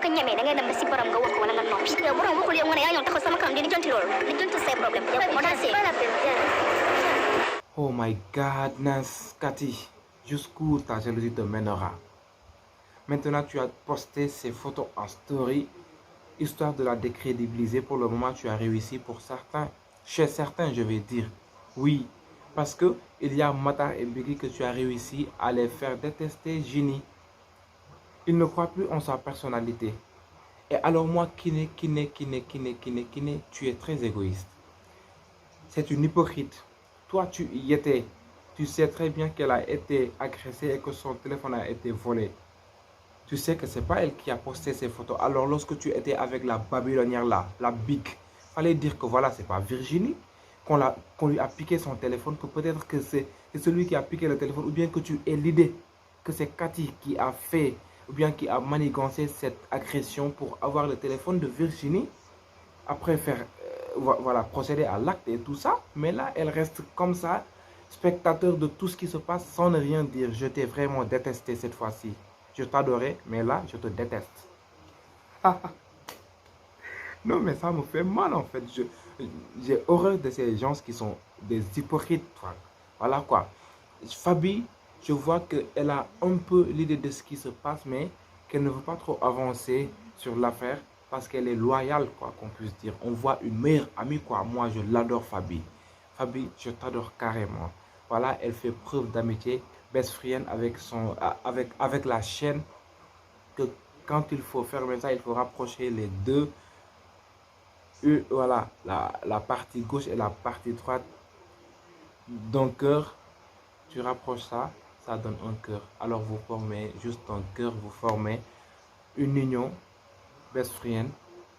ka ñëmé da ngay dem ba ci borom nga wax ko wala nga noppi yow borom waxul yow nga ne yaa ñëw taxaw sama kanam di lijjanti loolu lijjanti say problème yow moo tax Oh my godness, Cathy, jusqu'où ta jalousie te mènera? Maintenant, tu as posté ces photos en story, histoire de la décrédibiliser. Pour le moment, tu as réussi pour certains. Chez certains, je vais dire. Oui, parce que il y a Matar et Biggie que tu as réussi à les faire détester Ginny. Ils ne croient plus en sa personnalité. Et alors moi, Kiné, tu es très égoïste. C'est une hypocrite. Toi, tu y étais. Tu sais très bien qu'elle a été agressée et que son téléphone a été volé. Tu sais que ce n'est pas elle qui a posté ces photos. Alors lorsque tu étais avec la babylonière là, la big, fallait dire que voilà, c'est pas Virginie, qu'on lui a piqué son téléphone, que peut-être que c'est celui qui a piqué le téléphone, ou bien que tu aies l'idée que c'est Cathy qui a fait, ou bien qui a manigancé cette agression pour avoir le téléphone de Virginie, après faire, voilà, procéder à l'acte et tout ça. Mais là, elle reste comme ça, spectateur de tout ce qui se passe sans ne rien dire. Je t'ai vraiment détesté cette fois-ci. Je t'adorais, mais là, je te déteste. Non, mais ça me fait mal en fait. J'ai horreur de ces gens qui sont des hypocrites. Voilà quoi. Fabi, je vois qu'elle a un peu l'idée de ce qui se passe, mais qu'elle ne veut pas trop avancer sur l'affaire parce qu'elle est loyale, quoi, qu'on puisse dire. On voit une meilleure amie, quoi. Moi, je l'adore, Fabi. Fabi, je t'adore carrément. Voilà, elle fait preuve d'amitié. Best friend avec la chaîne, que quand il faut fermer ça, il faut rapprocher les deux. Voilà, la partie gauche et la partie droite d'un cœur. Tu rapproches ça, ça donne un cœur. Alors vous formez juste un cœur, vous formez une union. Best friend,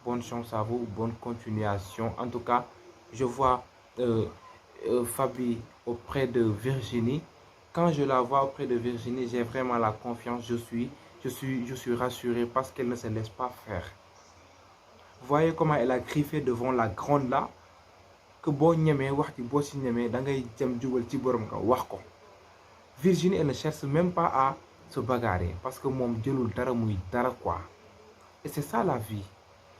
bonne chance à vous, bonne continuation. En tout cas, je vois Fabi auprès de Virginie. Quand je la vois auprès de Virginie, j'ai vraiment la confiance. Je suis rassuré parce qu'elle ne se laisse pas faire. Voyez comment elle a griffé devant la grande là. Que bon ñëmé wax ci bo ci ñëmé da ngay jëm djubal ci borom nga wax ko. Virginie, elle ne cherche même pas à se bagarrer parce que mom jëlul dara muy dara quoi. Et c'est ça la vie.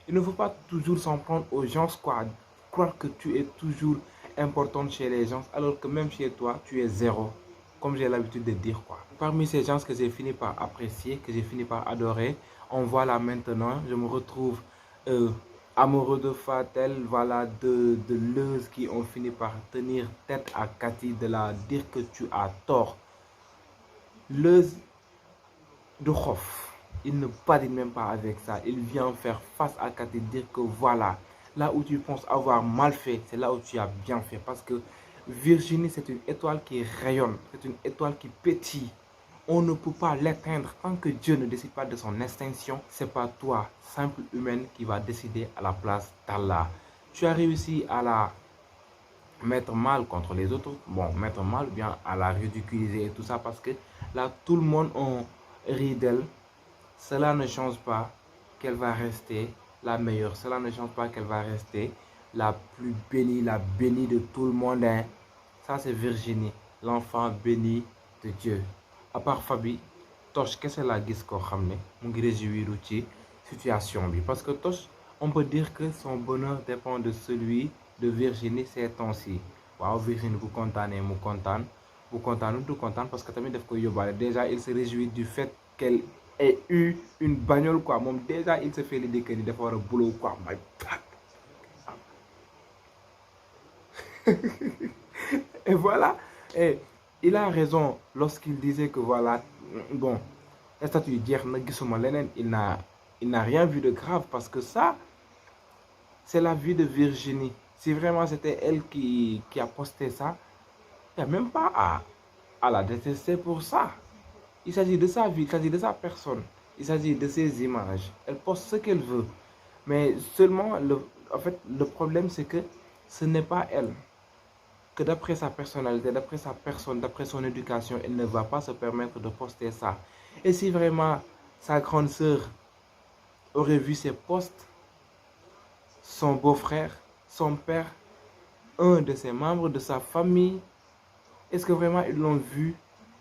Il ne faut pas toujours s'en prendre aux gens quoi. Croire que tu es toujours importante chez les gens alors que même chez toi, tu es zéro. Comme j'ai l'habitude de dire quoi. Parmi ces gens que j'ai fini par apprécier, que j'ai fini par adorer, on voit là maintenant, je me retrouve amoureux de Fatel, voilà, de Leuz qui ont fini par tenir tête à Cathy, de la dire que tu as tort. Leuz de Khof, il ne badine même pas avec ça, il vient faire face à Cathy, dire que voilà, là où tu penses avoir mal fait, c'est là où tu as bien fait, parce que Virginie, c'est une étoile qui rayonne, c'est une étoile qui pétille. On ne peut pas l'éteindre tant que Dieu ne décide pas de son extinction. Ce n'est pas toi, simple humaine, qui va décider à la place d'Allah. Tu as réussi à la mettre mal contre les autres. Bon, mettre mal, bien à la ridiculiser et tout ça, parce que là, tout le monde en rit d'elle. Cela ne change pas qu'elle va rester la meilleure. Cela ne change pas qu'elle va rester la plus bénie, la bénie de tout le monde. Hein. Ça, c'est Virginie, l'enfant béni de Dieu. À part Fabi, Toch, qu'est-ce que la gis ko xamné mu ngi réjouir ci situation bi parce que Toch, on peut dire que son bonheur dépend de celui de Virginie ces temps-ci. Waaw, Virginie bu kontaanee mu kontaan, bu kontaanul du kontaan parce que tamit daf koy yóbbaale. Déjà, il se réjouit du fait qu'elle ait eu une bagnole quoi. Moom déjà, il se fait l'idée que ni dafa war a boulot quoi. My God. Et voilà. Et il a raison lorsqu'il disait que voilà, bon, il n'a rien vu de grave parce que ça, c'est la vie de Virginie. Si vraiment c'était elle qui a posté ça, il n'y a même pas à la détester pour ça. Il s'agit de sa vie, il s'agit de sa personne, il s'agit de ses images. Elle poste ce qu'elle veut. Mais seulement, en fait, le problème c'est que ce n'est pas elle. Que d'après sa personnalité, d'après sa personne, d'après son éducation, elle ne va pas se permettre de poster ça. Et si vraiment sa grande sœur aurait vu ses posts, son beau-frère, son père, un de ses membres de sa famille, est-ce que vraiment ils l'ont vu?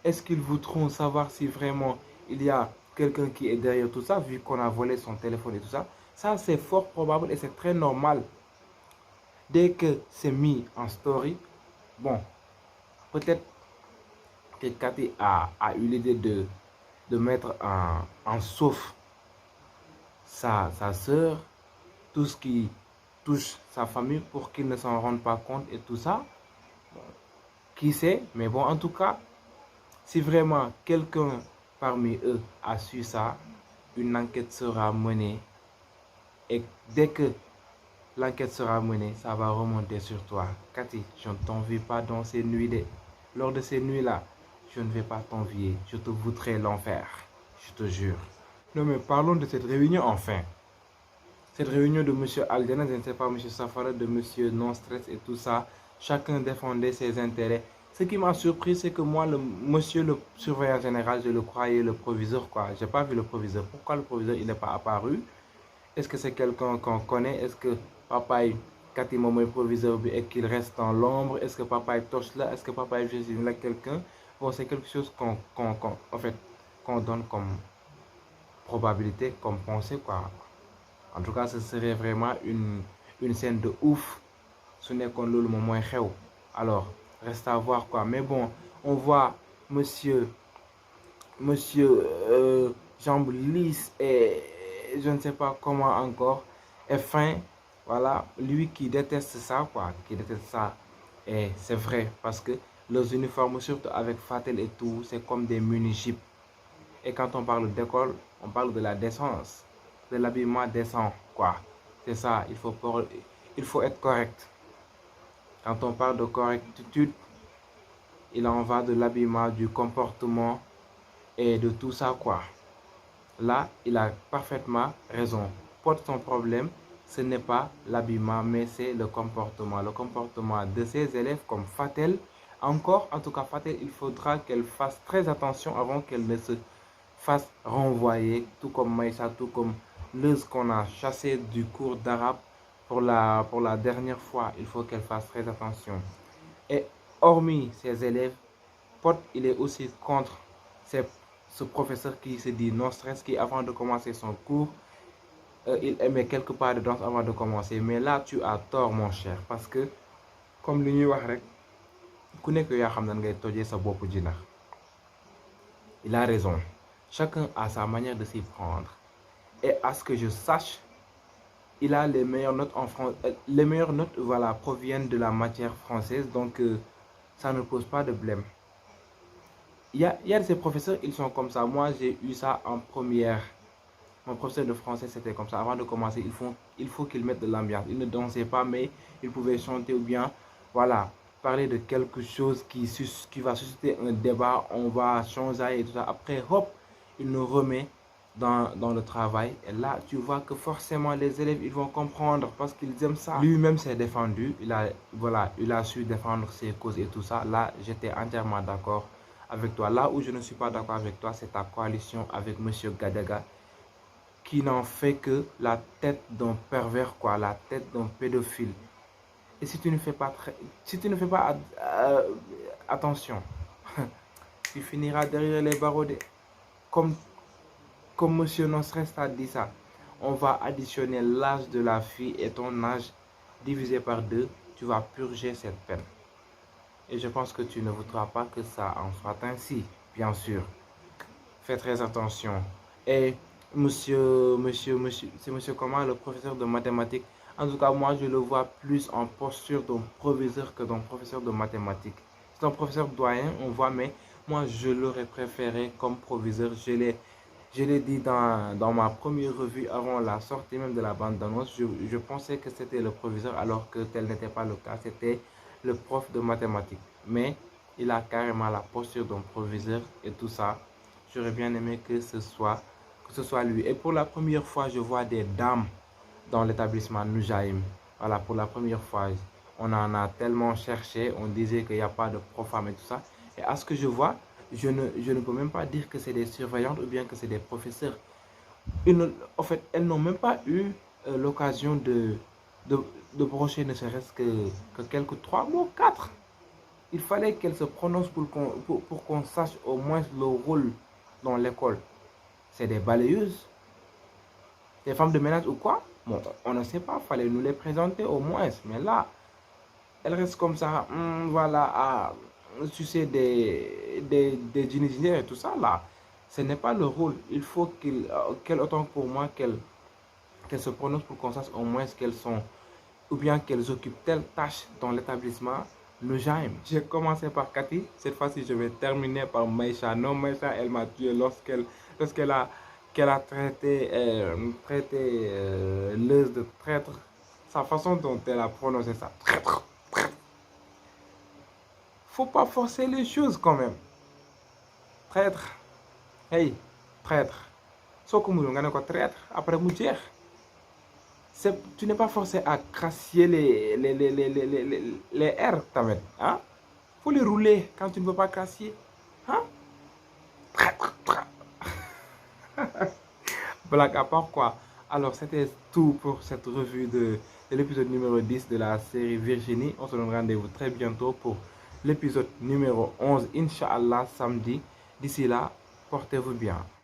Est-ce qu'ils voudront savoir si vraiment il y a quelqu'un qui est derrière tout ça, vu qu'on a volé son téléphone et tout ça. Ça, c'est fort probable et c'est très normal. Dès que c'est mis en story, bon, peut-être que Cathy a eu l'idée de mettre en sauf sa soeur, tout ce qui touche sa famille pour qu'il ne s'en rende pas compte et tout ça. Qui sait? Mais bon, en tout cas, si vraiment quelqu'un parmi eux a su ça, une enquête sera menée. Et dès que l'enquête sera menée, ça va remonter sur toi. Cathy, je ne t'envie pas dans ces nuits. Lors de ces nuits-là, je ne vais pas t'envier. Je te voudrais l'enfer. Je te jure. Non mais parlons de cette réunion enfin. Cette réunion de M. Aldena, je ne sais pas, M. Safara, de M. Non-Stress et tout ça, chacun défendait ses intérêts. Ce qui m'a surpris, c'est que moi, monsieur le surveillant général, je le croyais le proviseur, quoi. Je n'ai pas vu le proviseur. Pourquoi le proviseur, il n'est pas apparu? Est-ce que c'est quelqu'un qu'on connaît? Est-ce que papa est Cathy Momo est proviseur et qu'il reste dans l'ombre? Est-ce que papa est torche là? Est-ce que papa est Jésus là quelqu'un? Bon, c'est quelque chose qu'on donne comme probabilité, comme pensée, quoi. En tout cas, ce serait vraiment une scène de ouf. Ce n'est qu'on le moment où. Alors, reste à voir quoi. Mais bon, on voit monsieur Jambe lisse et je ne sais pas comment encore. Et fin, voilà, lui qui déteste ça, quoi. Qui déteste ça. Et c'est vrai, parce que leurs uniformes, surtout avec Fatel et tout, c'est comme des mini-jeeps. Et quand on parle d'école, on parle de la décence, de l'habillement décent, quoi. C'est ça, il faut être correct. Quand on parle de correctitude, il en va de l'habillement, du comportement et de tout ça, quoi. Là, il a parfaitement raison. Porte son problème, ce n'est pas l'habillement, mais c'est le comportement. Le comportement de ses élèves comme Fatel. Encore, en tout cas, Fatel, il faudra qu'elle fasse très attention avant qu'elle ne se fasse renvoyer, tout comme Maïssa, tout comme Leuz qu'on a chassé du cours d'arabe pour la dernière fois. Il faut qu'elle fasse très attention. Et hormis ses élèves, Pod, il est aussi contre ce professeur qui se dit non stress, qui avant de commencer son cours, il aimait quelque part de danse avant de commencer. Mais là, tu as tort, mon cher, parce que, comme li ñuy wax rek, ku nekk yaa xam nan ngay tojee sa bopp jinax. Il a raison. Chacun a sa manière de s'y prendre. Et à ce que je sache, il a les meilleures notes en France. Les meilleures notes, voilà, proviennent de la matière française, donc ça ne pose pas de blême. Il y a de ces professeurs, ils sont comme ça. Moi, j'ai eu ça en première. Mon professeur de français, c'était comme ça. Avant de commencer, il faut qu'il mette de l'ambiance. Il ne dansait pas, mais il pouvait chanter ou bien, voilà, parler de quelque chose qui va susciter un débat. On va changer et tout ça. Après, hop, il nous remet dans le travail. Et là, tu vois que forcément, les élèves, ils vont comprendre parce qu'ils aiment ça. Lui-même s'est défendu. Il a su défendre ses causes et tout ça. Là, j'étais entièrement d'accord avec toi. Là où je ne suis pas d'accord avec toi, c'est ta coalition avec M. Gadaga, qui n'en fait que la tête d'un pervers, quoi, la tête d'un pédophile. Et si tu ne fais pas, attention, tu finiras derrière les barreaux. Comme M. Nosrest a dit ça, on va additionner l'âge de la fille et ton âge divisé par 2, tu vas purger cette peine. Et je pense que tu ne voudras pas que ça en soit ainsi, bien sûr. Fais très attention. Et c'est monsieur comment, le professeur de mathématiques. En tout cas, moi, je le vois plus en posture d'un proviseur que d'un professeur de mathématiques. C'est un professeur doyen, on voit, mais moi, je l'aurais préféré comme proviseur. Je l'ai dit dans ma première revue avant la sortie même de la bande-annonce. Je pensais que c'était le proviseur alors que tel n'était pas le cas. C'était le prof de mathématiques. Mais il a carrément la posture d'un proviseur et tout ça. J'aurais bien aimé que ce soit lui. Et pour la première fois, je vois des dames dans l'établissement Nujaïm. Voilà, pour la première fois, on en a tellement cherché. On disait qu'il n'y a pas de prof-femme et tout ça. Et à ce que je vois, je ne peux même pas dire que c'est des surveillantes ou bien que c'est des professeurs. En fait, elles n'ont même pas eu l'occasion de brocher ne serait-ce que quelques 3 mots, 4. Il fallait qu'elles se prononcent pour qu'on sache au moins le rôle dans l'école. c'est des balayeuses, des femmes de ménage ou quoi? Bon, on ne sait pas, fallait nous les présenter au moins. Mais là, elles restent comme ça, voilà, à sucer des dîners et tout ça, là. Ce n'est pas le rôle. Il faut qu'elle autant pour moi, qu'elle se prononce pour qu'on sache au moins qu'elles sont, ou bien qu'elles occupent telle tâche dans l'établissement. Le j'aime. J'ai commencé par Cathy. Cette fois-ci, je vais terminer par Maïcha. Non, Maïcha, elle m'a tué qu'elle a traité Leuz de traître. Sa façon dont elle a prononcé ça. Traître. Faut pas forcer les choses quand même. Traître. Hey, traître. Soko mu nga ne ko traître après mu jeex. Tu n'es pas forcé à crassier les R, tamit. Hein? Faut les rouler quand tu ne veux pas crassier. Hein? Blague à part quoi. Alors, c'était tout pour cette revue de l'épisode numéro 10 de la série Virginie. On se donne rendez-vous très bientôt pour l'épisode numéro 11, Inch'Allah, samedi. D'ici là, portez-vous bien.